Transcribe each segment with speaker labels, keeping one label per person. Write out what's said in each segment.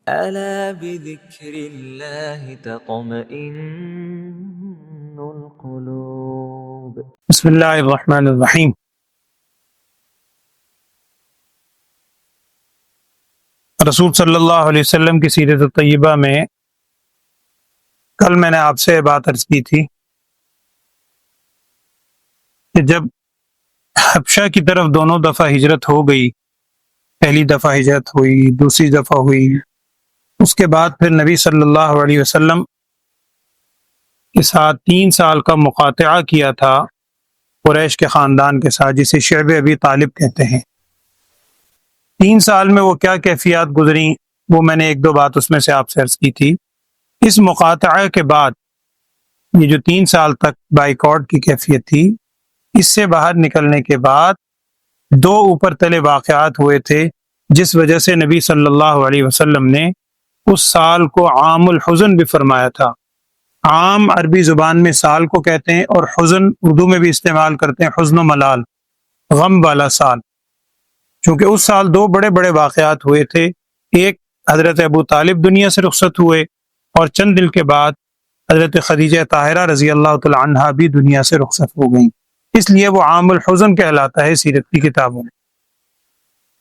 Speaker 1: ألا بذكر الله تطمئن القلوب.
Speaker 2: بسم اللہ الرحمن الرحیم۔ رسول صلی اللہ علیہ وسلم کی سیرت طیبہ میں کل میں نے آپ سے بات عرض کی تھی کہ جب حبشہ کی طرف دونوں دفعہ ہجرت ہو گئی، پہلی دفعہ ہجرت ہوئی، دوسری دفعہ ہوئی، اس کے بعد پھر نبی صلی اللہ علیہ وسلم کے ساتھ 3 سال کا مقاطعہ کیا تھا قریش کے خاندان کے ساتھ، جسے شعب ابی طالب کہتے ہیں۔ 3 سال میں وہ کیا کیفیات گزریں، وہ میں نے ایک دو بات اس میں سے آپ سے عرض کی تھی۔ اس مقاطعہ کے بعد یہ جو 3 سال تک بائیکاٹ کی کیفیت تھی، اس سے باہر نکلنے کے بعد 2 اوپر تلے واقعات ہوئے تھے، جس وجہ سے نبی صلی اللہ علیہ وسلم نے اس سال کو عام الحزن بھی فرمایا تھا۔ عام عربی زبان میں سال کو کہتے ہیں، اور حزن اردو میں بھی استعمال کرتے ہیں، حزن و ملال، غم والا سال۔ چونکہ اس سال 2 بڑے بڑے واقعات ہوئے تھے، ایک حضرت ابو طالب دنیا سے رخصت ہوئے، اور چند دن کے بعد حضرت خدیجہ طاہرہ رضی اللہ تعالی عنہا بھی دنیا سے رخصت ہو گئیں، اس لیے وہ عام الحزن کہلاتا ہے سیرت کی کتابوں میں۔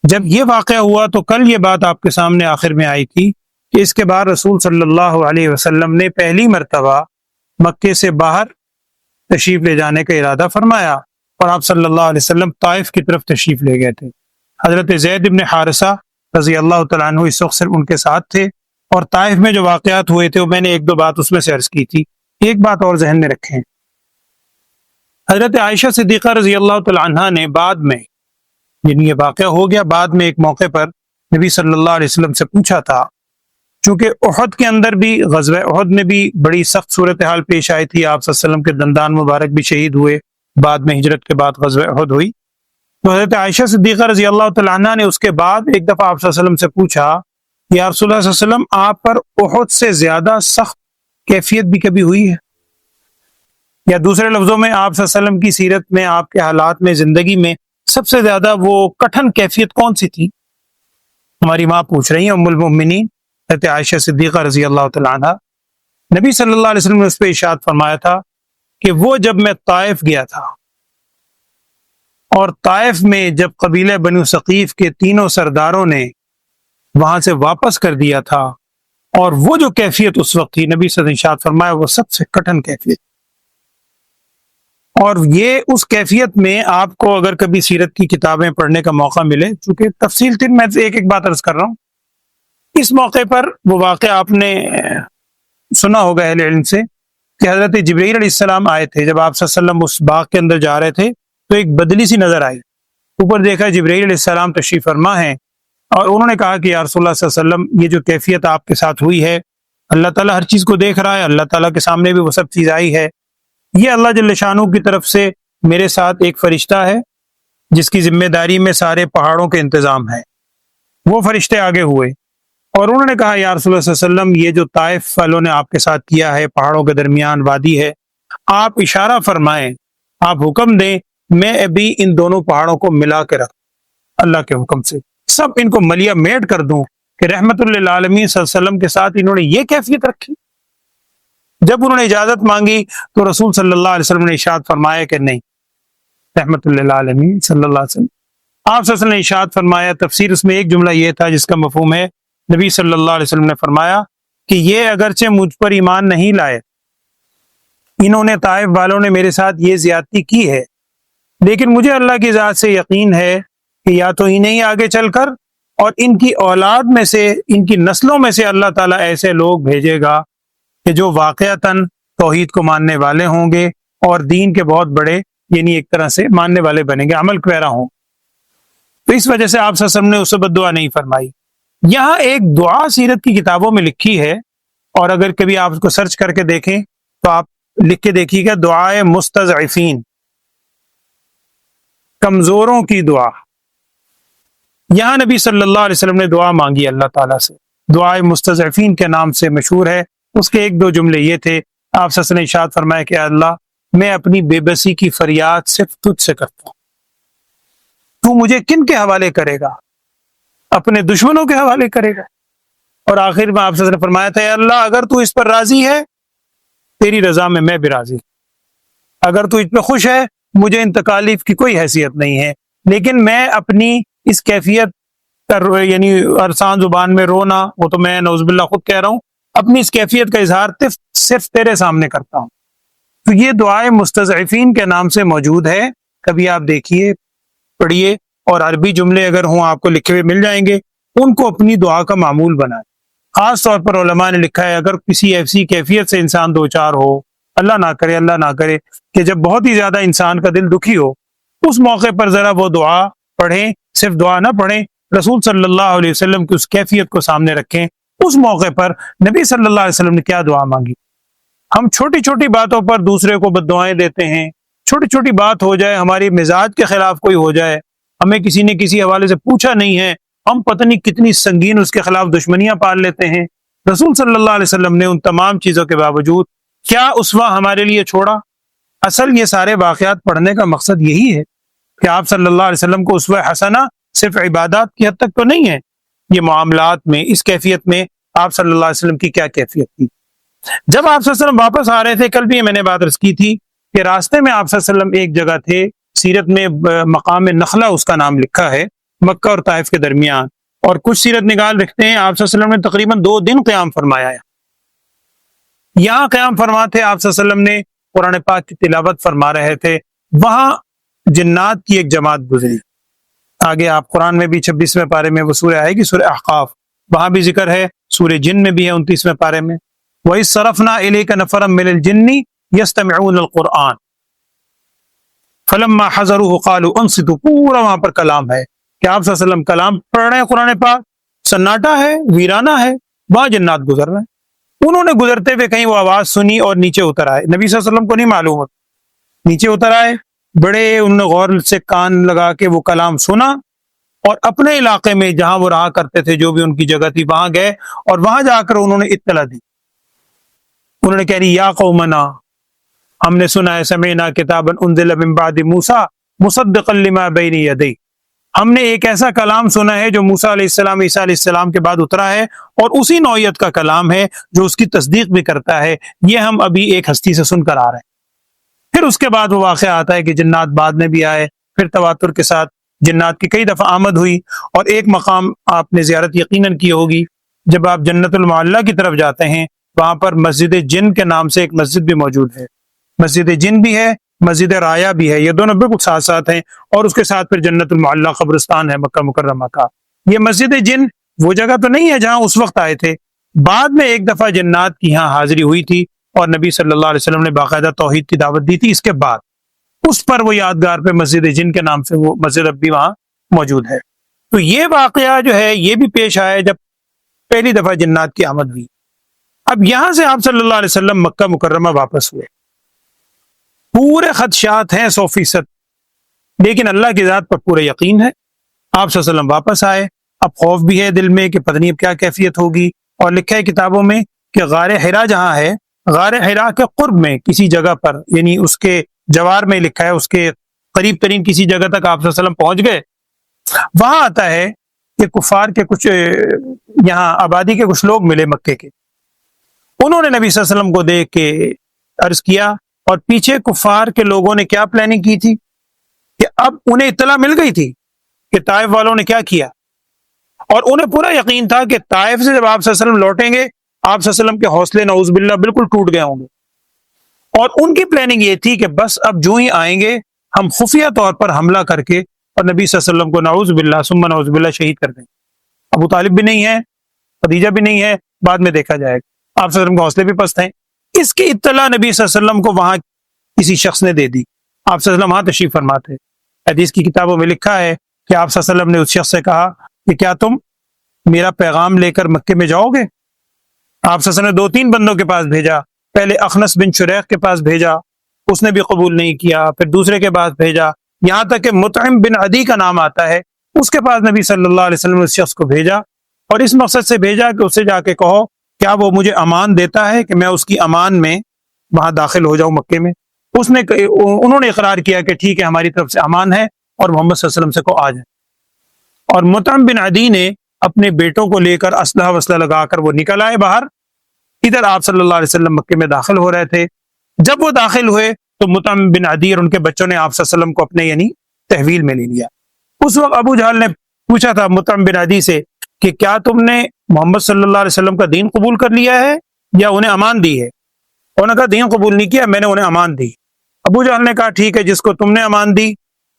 Speaker 2: جب یہ واقعہ ہوا تو کل یہ بات آپ کے سامنے آخر میں آئی تھی کہ اس کے بعد رسول صلی اللہ علیہ وسلم نے پہلی مرتبہ مکے سے باہر تشریف لے جانے کا ارادہ فرمایا، اور آپ صلی اللہ علیہ وسلم طائف کی طرف تشریف لے گئے تھے۔ حضرت زید بن حارثہ رضی اللہ تعالیٰ عنہ اس وقت صرف ان کے ساتھ تھے، اور طائف میں جو واقعات ہوئے تھے وہ میں نے ایک دو بات اس میں سے عرض کی تھی۔ ایک بات اور ذہن میں رکھیں، حضرت عائشہ صدیقہ رضی اللہ تعالیٰ عنہ نے بعد میں، یعنی یہ واقعہ ہو گیا بعد میں، ایک موقع پر نبی صلی اللہ علیہ وسلم سے پوچھا تھا، چونکہ احد کے اندر بھی، غزوہ احد میں بھی بڑی سخت صورتحال پیش آئی تھی، آپ صلی اللہ علیہ وسلم کے دندان مبارک بھی شہید ہوئے، بعد میں ہجرت کے بعد غزوہ احد ہوئی۔ تو حضرت عائشہ صدیقہ رضی اللہ تعالیٰ عنہ نے اس کے بعد ایک دفعہ آپ صلی اللہ علیہ وسلم سے پوچھا، یا رسول اللہ صلی اللہ علیہ وسلم، آپ پر احد سے زیادہ سخت کیفیت بھی کبھی ہوئی ہے؟ یا دوسرے لفظوں میں آپ صلی اللہ علیہ وسلم کی سیرت میں، آپ کے حالات میں، زندگی میں سب سے زیادہ وہ کٹھن کیفیت کون سی تھی؟ ہماری ماں پوچھ رہی ہیں، ام المؤمنین حضرت عائشہ صدیقہ رضی اللہ تعالیٰ عنہ۔ نبی صلی اللہ علیہ وسلم نے اس پہ ارشاد فرمایا تھا کہ وہ جب میں طائف گیا تھا، اور طائف میں جب قبیلہ بنو ثقیف کے 3 سرداروں نے وہاں سے واپس کر دیا تھا، اور وہ جو کیفیت اس وقت تھی، نبی صلی اللہ علیہ وسلم نے ارشاد فرمایا وہ سب سے کٹھن کیفیت۔ اور یہ اس کیفیت میں آپ کو اگر کبھی سیرت کی کتابیں پڑھنے کا موقع ملے، چونکہ تفصیل تھی، میں ایک ایک بات عرض کر رہا ہوں، اس موقع پر وہ واقعہ آپ نے سنا ہوگا اہل علم سے کہ حضرت جبرائیل علیہ السلام آئے تھے۔ جب آپ صلی اللہ علیہ وسلم اس باغ کے اندر جا رہے تھے تو ایک بدلی سی نظر آئی، اوپر دیکھا جبرائیل علیہ السلام تشریف فرما ہیں، اور انہوں نے کہا کہ یا رسول اللہ صلی اللہ علیہ وسلم، یہ جو کیفیت آپ کے ساتھ ہوئی ہے، اللہ تعالیٰ ہر چیز کو دیکھ رہا ہے، اللہ تعالیٰ کے سامنے بھی وہ سب چیز آئی ہے، یہ اللہ جل شانہ کی طرف سے میرے ساتھ ایک فرشتہ ہے جس کی ذمہ داری میں سارے پہاڑوں کے انتظام ہے۔ وہ فرشتے آگے ہوئے، اور انہوں نے کہا یا رسول اللہ صلی اللہ علیہ وسلم، یہ جو طائف والوں نے آپ کے ساتھ کیا ہے، پہاڑوں کے درمیان وادی ہے، آپ اشارہ فرمائیں، آپ حکم دیں، میں ابھی ان دونوں پہاڑوں کو ملا کے رکھ، اللہ کے حکم سے سب ان کو ملیا میٹ کر دوں، کہ رحمت للعالمین صلی اللہ علیہ وسلم کے ساتھ انہوں نے یہ کیفیت رکھی۔ جب انہوں نے اجازت مانگی تو رسول صلی اللہ علیہ وسلم نے ارشاد فرمایا کہ نہیں، رحمت للعالمین صلی اللہ علیہ وسلم، آپ صلی اللہ علیہ وسلم نے ارشاد فرمایا، تفسیر اس میں ایک جملہ یہ تھا جس کا مفہوم ہے، نبی صلی اللہ علیہ وسلم نے فرمایا کہ یہ اگرچہ مجھ پر ایمان نہیں لائے، انہوں نے، طائف والوں نے میرے ساتھ یہ زیادتی کی ہے، لیکن مجھے اللہ کی ذات سے یقین ہے کہ یا تو انہیں آگے چل کر اور ان کی اولاد میں سے، ان کی نسلوں میں سے اللہ تعالیٰ ایسے لوگ بھیجے گا کہ جو واقعتاً توحید کو ماننے والے ہوں گے، اور دین کے بہت بڑے، یعنی ایک طرح سے ماننے والے بنیں گے، عمل پیرا ہوں۔ تو اس وجہ سے آپ صلی اللہ علیہ وسلم نے اسے بد دعا نہیں فرمائی۔ یہاں ایک دعا سیرت کی کتابوں میں لکھی ہے، اور اگر کبھی آپ اس کو سرچ کر کے دیکھیں تو آپ لکھ کے دیکھیے گا، دعائے مستضعفین، کمزوروں کی دعا۔ یہاں نبی صلی اللہ علیہ وسلم نے دعا مانگی اللہ تعالیٰ سے، دعائے مستضعفین کے نام سے مشہور ہے۔ اس کے ایک دو جملے یہ تھے، آپ صلی اللہ علیہ وسلم نے ارشاد فرمایا کہ اللہ، میں اپنی بے بسی کی فریاد صرف تجھ سے کرتا ہوں، تو مجھے کن کے حوالے کرے گا؟ اپنے دشمنوں کے حوالے کرے گا، اور آخر میں آپ صلی اللہ علیہ وسلم نے فرمایا تھا، اے اللہ اگر تو اس پر راضی ہے تیری رضا میں بھی راضی، اگر تو اس پہ خوش ہے مجھے ان تکالیف کی کوئی حیثیت نہیں ہے، لیکن میں اپنی اس کیفیت کا یعنی ارسان زبان میں رونا، وہ تو میں نعوذ باللہ خود کہہ رہا ہوں، اپنی اس کیفیت کا اظہار صرف تیرے سامنے کرتا ہوں۔ تو یہ دعائے مستضعفین کے نام سے موجود ہے، کبھی آپ دیکھیے پڑھیے، اور عربی جملے اگر ہوں آپ کو لکھے ہوئے مل جائیں گے، ان کو اپنی دعا کا معمول بنائیں۔ خاص طور پر علماء نے لکھا ہے اگر کسی ایسی کیفیت سے انسان دوچار ہو، اللہ نہ کرے کہ جب بہت ہی زیادہ انسان کا دل دکھی ہو، اس موقع پر ذرا وہ دعا پڑھیں، صرف دعا نہ پڑھیں، رسول صلی اللہ علیہ وسلم کی اس کیفیت کو سامنے رکھیں۔ اس موقع پر نبی صلی اللہ علیہ وسلم نے کیا دعا مانگی؟ ہم چھوٹی چھوٹی باتوں پر دوسرے کو بد دعائیں دیتے ہیں، چھوٹی چھوٹی بات ہو جائے، ہماری مزاج کے خلاف کوئی ہو جائے، ہمیں کسی نے کسی حوالے سے پوچھا نہیں ہے، ہم پتہ نہیں کتنی سنگین اس کے خلاف دشمنیاں پال لیتے ہیں۔ رسول صلی اللہ علیہ وسلم نے ان تمام چیزوں کے باوجود کیا اسوہ ہمارے لیے چھوڑا؟ اصل یہ سارے واقعات پڑھنے کا مقصد یہی ہے کہ آپ صلی اللہ علیہ وسلم کو اسوہ حسنہ صرف عبادات کی حد تک تو نہیں ہے، یہ معاملات میں، اس کیفیت میں آپ صلی اللہ علیہ وسلم کی کیا کیفیت تھی۔ جب آپ صلی اللہ علیہ وسلم واپس آ رہے تھے، کل بھی میں نے بات عرض کی تھی کہ راستے میں آپ صلی اللہ علیہ وسلم ایک جگہ تھے، سیرت میں مقام نخلہ اس کا نام لکھا ہے، مکہ اور طائف کے درمیان، اور کچھ سیرت نگال رکھتے ہیں آپ صلی اللہ علیہ وسلم نے تقریباً 2 دن قیام فرمایا ہے۔ یہاں قیام فرما تھے آپ صلی اللہ علیہ وسلم نے، قرآن پاک کی تلاوت فرما رہے تھے، وہاں جنات کی ایک جماعت گزری۔ آگے آپ قرآن میں بھی 26ویں پارے میں وہ سورہ آئے گی، سورہ احقاف، وہاں بھی ذکر ہے، سورہ جن میں بھی ہے 29ویں پارے میں، وَإِذْ صَرَفْنَا إِلَيْكَ نَفَرًا مِّنَ الْجِنِّ يَسْتَمِعُونَ الْقُرْآنَ فَلَمَّا حَضَرُوهُ قَالُوا أَنصِتُوا، پورا وہاں پر کلام ہے کہ آپ صلی اللہ علیہ وسلم کلام پڑھ رہے ہیں، قرآن پاک سناٹا ہے، ویرانہ ہے، وہاں جنات گزر رہے ہیں، انہوں نے گزرتے ہوئے کہیں وہ آواز سنی اور نیچے اتر آئے، نبی صلی اللہ علیہ وسلم کو نہیں معلوم ہوتا، نیچے اتر آئے، بڑے انہوں نے غور سے کان لگا کے وہ کلام سنا، اور اپنے علاقے میں جہاں وہ رہا کرتے تھے، جو بھی ان کی جگہ تھی، وہاں گئے اور وہاں جا کر انہوں نے اطلاع دی، انہوں نے کہہ دی یا قومنا، ہم نے سنا ہے، سمعنا کتابا انزل من بعد موسیٰ مصدقا لما بین یدیہ، ہم نے ایک ایسا کلام سنا ہے جو موسیٰ علیہ السلام، عیسیٰ علیہ السلام کے بعد اترا ہے، اور اسی نوعیت کا کلام ہے جو اس کی تصدیق بھی کرتا ہے، یہ ہم ابھی ایک ہستی سے سن کر آ رہے ہیں۔ پھر اس کے بعد وہ واقعہ آتا ہے کہ جنات بعد میں بھی آئے، پھر تواتر کے ساتھ جنات کی کئی دفعہ آمد ہوئی، اور ایک مقام آپ نے زیارت یقیناً کی ہوگی، جب آپ جنت المعلیٰ کی طرف جاتے ہیں، وہاں پر مسجد جن کے نام سے ایک مسجد بھی موجود ہے، مسجد جن بھی ہے، مسجد رایا بھی ہے، یہ دونوں بالکل ساتھ ساتھ ہیں، اور اس کے ساتھ پھر جنت المعلیٰ قبرستان ہے مکہ مکرمہ کا۔ یہ مسجد جن وہ جگہ تو نہیں ہے جہاں اس وقت آئے تھے، بعد میں ایک دفعہ جنات کی یہاں حاضری ہوئی تھی، اور نبی صلی اللہ علیہ وسلم نے باقاعدہ توحید کی دعوت دی تھی، اس کے بعد اس پر وہ یادگار پہ مسجد جن کے نام سے وہ مسجد اب بھی وہاں موجود ہے۔ تو یہ واقعہ جو ہے یہ بھی پیش آیا ہے جب پہلی دفعہ جنات کی آمد ہوئی۔ اب یہاں سے آپ صلی اللہ علیہ وسلم مکہ مکرمہ واپس ہوئے، پورے خدشات ہیں 100%، لیکن اللہ کی ذات پر پورے یقین ہے۔ آپ صلی اللہ علیہ وسلم واپس آئے، اب خوف بھی ہے دل میں کہ پتہ نہیں اب کیا کیفیت ہوگی، اور لکھا ہے کتابوں میں کہ غار حرا جہاں ہے، غار حرا کے قرب میں کسی جگہ پر، یعنی اس کے جوار میں لکھا ہے، اس کے قریب ترین کسی جگہ تک آپ صلی اللہ علیہ وسلم پہنچ گئے، وہاں آتا ہے کہ کفار کے کچھ یہاں آبادی کے کچھ لوگ ملے مکے کے، انہوں نے نبی صلی اللہ علیہ وسلم کو دیکھ کے عرض کیا، اور پیچھے کفار کے لوگوں نے کیا پلاننگ کی تھی کہ اب انہیں اطلاع مل گئی تھی کہ طائف والوں نے کیا کیا، اور انہیں پورا یقین تھا کہ طائف سے جب آپ صلی اللہ علیہ وسلم لوٹیں گے، آپ صلی اللہ علیہ وسلم کے حوصلے نعوذ باللہ بالکل ٹوٹ گئے ہوں گے، اور ان کی پلاننگ یہ تھی کہ بس اب جو ہی آئیں گے ہم خفیہ طور پر حملہ کر کے اور نبی صلی اللہ علیہ وسلم کو نعوذ باللہ ثم نعوذ باللہ شہید کر دیں۔ ابو طالب بھی نہیں ہے، خدیجہ بھی نہیں ہے، بعد میں دیکھا جائے گا، آپ صلی اللہ علیہ وسلم کے حوصلے بھی پست ہیں۔ اس کی اطلاع نبی صلی اللہ علیہ وسلم کو وہاں کسی شخص نے دے دی، آپ صلی اللہ علیہ وسلم وہاں تشریف فرما تھے، حدیث کی کتابوں میں لکھا ہے کہ آپ صلی اللہ علیہ وسلم نے اس شخص سے کہا کہ کیا تم میرا پیغام لے کر مکے میں جاؤ گے؟ آپ صلی اللہ علیہ وسلم نے 2-3 بندوں کے پاس بھیجا، پہلے اخنس بن شریح کے پاس بھیجا، اس نے بھی قبول نہیں کیا، پھر دوسرے کے پاس بھیجا، یہاں تک کہ مطعم بن عدی کا نام آتا ہے، اس کے پاس نبی صلی اللہ علیہ وسلم نے اس شخص کو بھیجا، اور اس مقصد سے بھیجا کہ اس سے جا کے کہو کیا وہ مجھے امان دیتا ہے کہ میں اس کی امان میں وہاں داخل ہو جاؤں مکے میں۔ انہوں نے اقرار کیا کہ ٹھیک ہے ہماری طرف سے امان ہے، اور محمد صلی اللہ علیہ وسلم سے کو آ جائیں، اور مطعم بن عدی نے اپنے بیٹوں کو لے کر اسلحہ وسلح لگا کر وہ نکل آئے باہر. ادھر آپ صلی اللہ علیہ وسلم مکے میں داخل ہو رہے تھے. جب وہ داخل ہوئے تو مطعم بن عدی اور ان کے بچوں نے آپ صلی اللہ علیہ وسلم کو اپنے یعنی تحویل میں لے لیا. اس وقت ابو جہل نے پوچھا تھا مطعم بن عدی سے کہ کیا تم نے محمد صلی اللہ علیہ وسلم کا دین قبول کر لیا ہے یا انہیں امان دی ہے؟ انہوں نے کہا دین قبول نہیں کیا، میں نے انہیں امان دی. ابو جہل نے کہا ٹھیک ہے، جس کو تم نے امان دی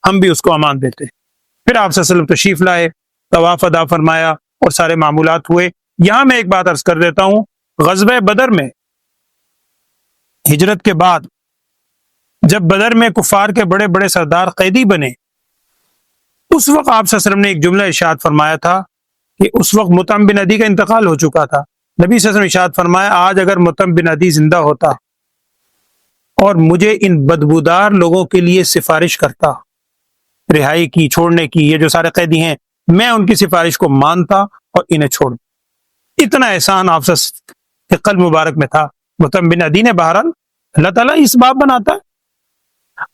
Speaker 2: ہم بھی اس کو امان دیتے. پھر آپ صلی اللہ علیہ وسلم تشریف لائے، طواف ادا فرمایا اور سارے معمولات ہوئے. یہاں میں ایک بات عرض کر دیتا ہوں، غزوہ بدر میں ہجرت کے بعد جب بدر میں کفار کے بڑے بڑے سردار قیدی بنے، اس وقت آپ صلی اللہ علیہ وسلم نے ایک جملہ ارشاد فرمایا تھا کہ اس وقت مطعم بن عدی کا انتقال ہو چکا تھا. نبی صلی اللہ علیہ وسلم ارشاد فرمایا آج اگر مطعم بن عدی زندہ ہوتا اور مجھے ان بدبودار لوگوں کے لیے سفارش کرتا رہائی کی، چھوڑنے کی، یہ جو سارے قیدی ہیں، میں ان کی سفارش کو مانتا اور انہیں چھوڑ. اتنا احسان آپ سے کے قلب مبارک میں تھا. مطعم بن عدی نے بہرحال اللہ تعالیٰ اس باب بناتا ہے.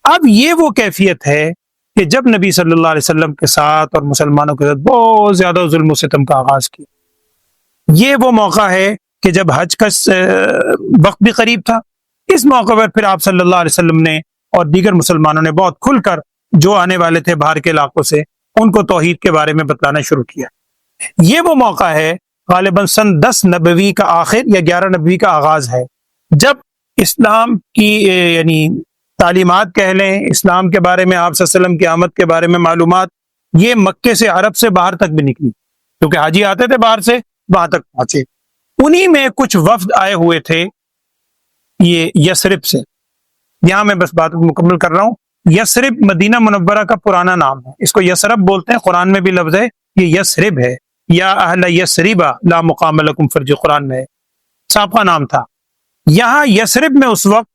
Speaker 2: اب یہ وہ کیفیت ہے کہ جب نبی صلی اللہ علیہ وسلم کے ساتھ اور مسلمانوں کے ساتھ بہت زیادہ ظلم و ستم کا آغاز کیا. یہ وہ موقع ہے کہ جب حج کا وقت بھی قریب تھا. اس موقع پر پھر آپ صلی اللہ علیہ وسلم نے اور دیگر مسلمانوں نے بہت کھل کر جو آنے والے تھے باہر کے علاقوں سے ان کو توحید کے بارے میں بتلانا شروع کیا. یہ وہ موقع ہے غالباً سن 10 نبوی کا آخر یا 11 نبوی کا آغاز ہے، جب اسلام کی یعنی تعلیمات کہہ لیں، اسلام کے بارے میں آپ صلی اللہ علیہ وسلم کی آمد کے بارے میں معلومات یہ مکے سے عرب سے باہر تک بھی نکلی، کیونکہ حاجی آتے تھے باہر سے وہاں تک پہنچے. انہی میں کچھ وفد آئے ہوئے تھے یہ یثرب سے. یہاں میں بس بات مکمل کر رہا ہوں. یثرب مدینہ منورہ کا پرانا نام ہے، اس کو یثرب بولتے ہیں، قرآن میں بھی لفظ ہے یہ یثرب ہے. یا اہل یثرب لا مقام لکم فرج قرآن میں سابقہ نام تھا. یہاں یثرب میں اس وقت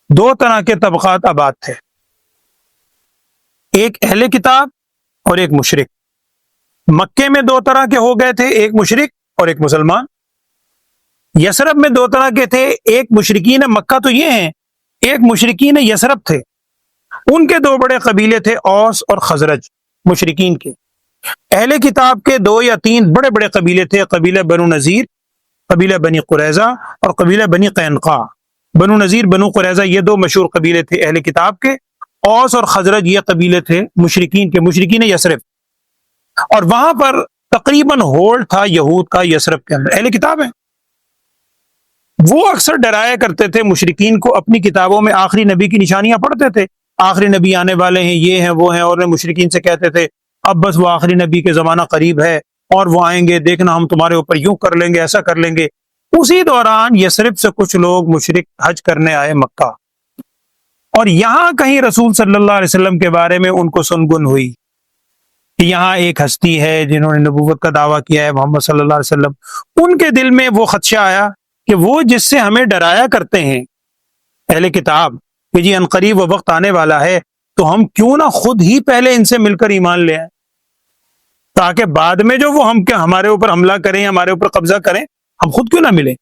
Speaker 2: 2 طرح کے طبقات آباد تھے، ایک اہل کتاب اور ایک مشرک. مکے میں 2 طرح کے ہو گئے تھے، ایک مشرک اور ایک مسلمان. یثرب میں 2 طرح کے تھے، ایک مشرکین مکہ تو یہ ہیں، ایک مشرکین یثرب تھے. ان کے 2 بڑے قبیلے تھے، اوس اور خزرج مشرکین کے. اہل کتاب کے 2 یا 3 بڑے بڑے قبیلے تھے، قبیلہ بنو نذیر، قبیلہ بنی قریظہ اور قبیلہ بنی قینقاع. بنو نذیر بنو قریظہ یہ 2 مشہور قبیلے تھے اہل کتاب کے. اوس اور خزرج یہ قبیلے تھے مشرکین کے، مشرکین یثرب. اور وہاں پر تقریباً ہولڈ تھا یہود کا یثرب کے اندر. اہل کتاب ہیں، وہ اکثر ڈرایا کرتے تھے مشرکین کو، اپنی کتابوں میں آخری نبی کی نشانیاں پڑھتے تھے، آخری نبی آنے والے ہیں، یہ ہیں وہ ہیں، اور مشرکین سے کہتے تھے اب بس وہ آخری نبی کے زمانہ قریب ہے اور وہ آئیں گے، دیکھنا ہم تمہارے اوپر یوں کر لیں گے، ایسا کر لیں گے. اسی دوران یثرب سے کچھ لوگ مشرک حج کرنے آئے مکہ، اور یہاں کہیں رسول صلی اللہ علیہ وسلم کے بارے میں ان کو سنگن ہوئی کہ یہاں ایک ہستی ہے جنہوں نے نبوت کا دعویٰ کیا ہے، محمد صلی اللہ علیہ وسلم. ان کے دل میں وہ خدشہ آیا کہ وہ جس سے ہمیں ڈرایا کرتے ہیں اہل کتاب کہ جی عنقریب وہ وقت آنے والا ہے، تو ہم کیوں نہ خود ہی پہلے ان سے مل کر ایمان لے آئیں، تاکہ بعد میں جو وہ ہمارے اوپر حملہ کریں، ہمارے اوپر قبضہ کریں، ہم خود کیوں نہ ملیں.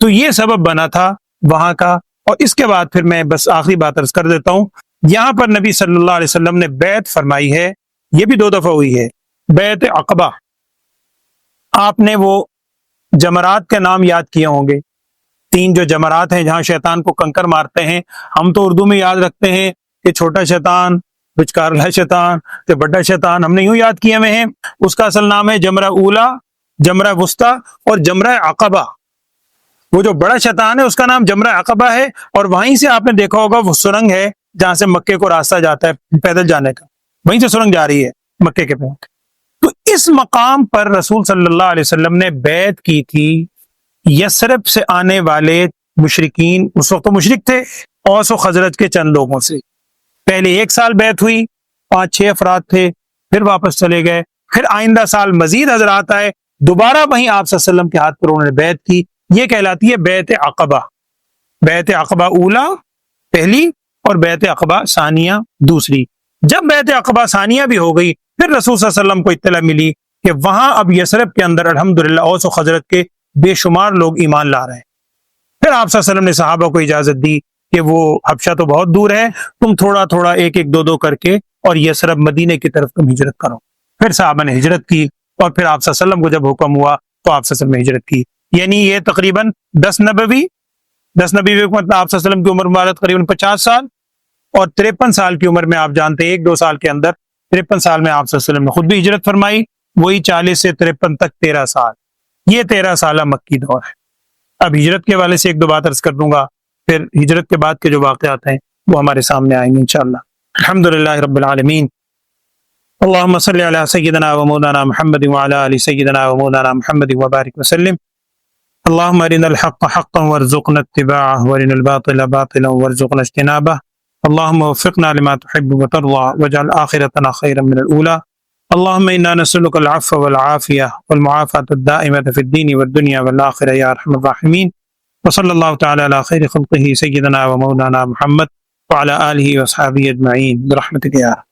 Speaker 2: تو یہ سبب بنا تھا وہاں کا. اور اس کے بعد پھر میں بس آخری بات عرض کر دیتا ہوں. یہاں پر نبی صلی اللہ علیہ وسلم نے بیعت فرمائی ہے، یہ بھی 2 دفعہ ہوئی ہے، بیعت عقبہ. آپ نے وہ جمرات کے نام یاد کیے ہوں گے، 3 جو جمرات ہیں جہاں شیطان کو کنکر مارتے ہیں. ہم تو اردو میں یاد رکھتے ہیں کہ چھوٹا شیطان، بچکارلا شیطان، کہ بڑا شیطان، ہم نے یوں یاد کیے ہوئے ہیں. اس کا اصل نام ہے جمرہ اولا، جمرہ وسطیٰ اور جمرہ عقبہ. وہ جو بڑا شیطان ہے اس کا نام جمرہ عقبہ ہے، اور وہیں سے آپ نے دیکھا ہوگا وہ سرنگ ہے جہاں سے مکے کو راستہ جاتا ہے پیدل جانے کا، وہیں سے سرنگ جا رہی ہے مکے کے پاس. تو اس مقام پر رسول صلی اللہ علیہ وسلم نے بیعت کی تھی یثرب سے آنے والے مشرکین، اس وقت تو مشرک تھے، اوس و خزرج کے چند لوگوں سے. پہلے 1 سال بیعت ہوئی، 5-6 افراد تھے، پھر واپس چلے گئے. پھر آئندہ سال مزید حضرات آئے، دوبارہ وہیں آپ صلی اللہ علیہ وسلم کے ہاتھ پر انہوں نے بیعت کی. یہ کہلاتی ہے بیعت عقبہ. بیعت عقبہ اولا پہلی اور بیعت عقبہ ثانیہ دوسری. جب بیعت عقبہ ثانیہ بھی ہو گئی، پھر رسول صلی اللہ علیہ وسلم کو اطلاع ملی کہ وہاں اب یثرب کے اندر الحمدللہ اوس و خزرج کے بے شمار لوگ ایمان لا رہے ہیں. پھر آپ صلی اللہ علیہ وسلم نے صحابہ کو اجازت دی کہ وہ حبشہ تو بہت دور ہے، تم تھوڑا تھوڑا 1-1 2-2 کر کے اور یثرب مدینے کی طرف تم ہجرت کرو. پھر صحابہ نے ہجرت کی اور پھر آپ صلی اللہ علیہ وسلم کو جب حکم ہوا تو آپ صلی اللہ علیہ وسلم نے ہجرت کی. یعنی یہ تقریباً 10 نبوی مطلب آپ صلی اللہ علیہ وسلم کی عمر مبارک قریباً 50 سال اور 53 سال کی عمر میں آپ جانتے ہیں 1-2 سال کے اندر 53 سال میں آپ صلی اللہ علیہ وسلم نے خود بھی ہجرت فرمائی. وہی 40 سے 53 تک 13 سال. یہ 13 سالہ مکی دور ہے. اب ہجرت کے حوالے سے 1-2 بات عرض کر دوں گا, پھر ہجرت کے بعد کے جو واقعات ہیں وہ ہمارے سامنے آئیں گے انشاءاللہ. الحمدللہ رب العالمین. اللهم صل على سيدنا ومولانا محمد وعلى آل سيدنا ومولانا محمد وبارك وسلم. اللهم ارنا الحق حقا وارزقنا اتباعه وارنا الباطل باطلا وارزقنا اجتنابه. اللهم وفقنا لما تحب وترضى واجعل آخرتنا خيرا من الأولى. اللهم إنا نسألك العفو والعافية والمعافاة الدائمة في الدين والدنيا والآخرة يا أرحم الراحمين. وصلى الله تعالى على خير خلقه سيدنا ومولانا محمد وعلى آله وأصحابه أجمعين برحمتك يا رب.